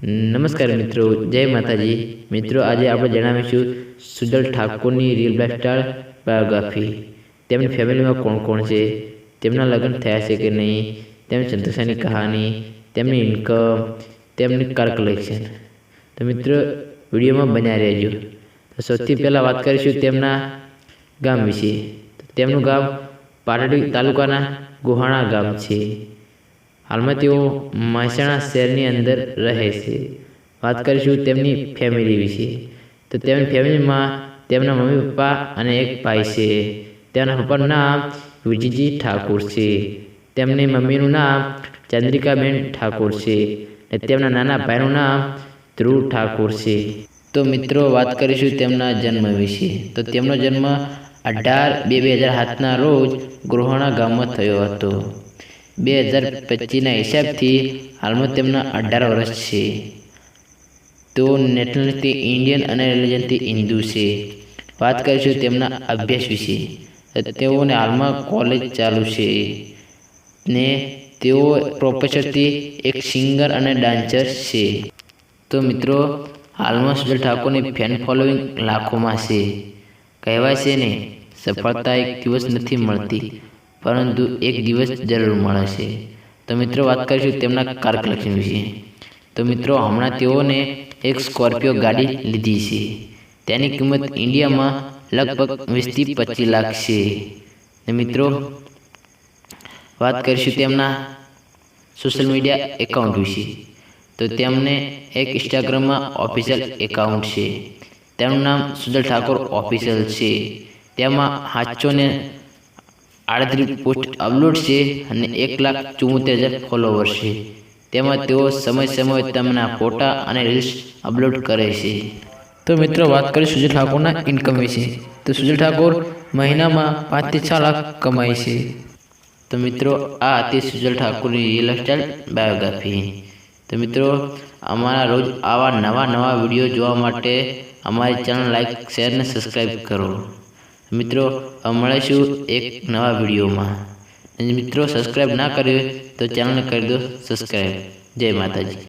નમસ્કાર મિત્રો, જય માતાજી મિત્રો। આજે આપણે જણાવીશું સુજલ ઠાકોરની રિયલ લાઇફસ્ટાઇલ બાયોગ્રાફી। તેમની ફેમિલીમાં કોણ કોણ છે, તેમના લગ્ન થયા છે કે નહીં, તેમની સંતોષાની કહાની, તેમની ઇન્કમ, તેમની કાર કલેક્શન। તો મિત્રો વિડીયોમાં બન્યા રહેજો। તો સૌથી પહેલાં વાત કરીશું તેમના ગામ વિશે। તેમનું ગામ પાટડી તાલુકાના ગોહાણા ગામ છે। હાલમાં તેઓ મહેસાણા શહેરની અંદર રહે છે। વાત કરીશું તેમની ફેમિલી વિશે। તો તેમની ફેમિલીમાં તેમના મમ્મી પપ્પા અને એક ભાઈ છે। તેમના પપ્પાનું નામ વિજયજી ઠાકોર છે। તેમની મમ્મીનું નામ ચંદ્રિકાબેન ઠાકોર છે અને તેમના નાના ભાઈનું નામ ધ્રુવ ઠાકોર છે। તો મિત્રો વાત કરીશું તેમના જન્મ વિશે। તો તેમનો જન્મ 18/2/2007ના રોજ ગોહાણા ગામમાં થયો હતો। 2025ના હિસાબથી હાલમાં તેમના 18 વર્ષ છે। તેઓ નેશનલિટી ઇન્ડિયન અને રિલિજનથી હિન્દુ છે। વાત કરીશું તેમના અભ્યાસ વિશે। તેઓને હાલમાં કોલેજ ચાલુ છે ને તેઓ પ્રોફેસરથી એક સિંગર અને ડાન્સર છે। તો મિત્રો હાલમાં સુજલ ઠાકોરની ફેન ફોલોઈંગ લાખોમાં છે। કહેવાય છે ને, સફળતા એક દિવસ નથી મળતી, પરંતુ એક દિવસ જરૂર મળે છે। તો મિત્રો વાત કરીશું તેમના કાર કલેક્શન વિશે। તો મિત્રો હમણાં તેઓને એક સ્કોર્પિયો ગાડી લીધી છે। તેની કિંમત ઇન્ડિયામાં લગભગ 20થી 25 લાખ છે। ને મિત્રો વાત કરીશું તેમના સોશિયલ મીડિયા એકાઉન્ટ વિશે। તો તેમને એક ઇન્સ્ટાગ્રામમાં ઓફિશિયલ એકાઉન્ટ છે। તેમનું નામ સુજલ ઠાકોર ઓફિશિયલ છે। તેમાં 738 પોસ્ટ અપલોડ છે અને 1,74,000 ફોલોવર્સ છે। તેમાં તેઓ સમય તેમના ફોટા અને રીલ્સ અપલોડ કરે છે। તો મિત્રો વાત કરીએ સુજલ ઠાકોરના ઇન્કમ વિશે। તો સુજલ ઠાકોર મહિનામાં 5 થી 6 લાખ કમાય છે। તો મિત્રો આ હતી સુજલ ઠાકોરની રિયલ લાઇફસ્ટાઇલ બાયોગ્રાફી। તો મિત્રો અમારા રોજ આવા નવા વિડીયો જોવા માટે અમારી ચેનલ લાઈક, શેર અને સબસ્ક્રાઈબ કરો। મિત્રો મળીશું એક નવા વિડીયોમાં। અને મિત્રો સબસ્ક્રાઈબ ના કર્યું તો ચેનલને કરી દો સબસ્ક્રાઈબ। જય માતાજી।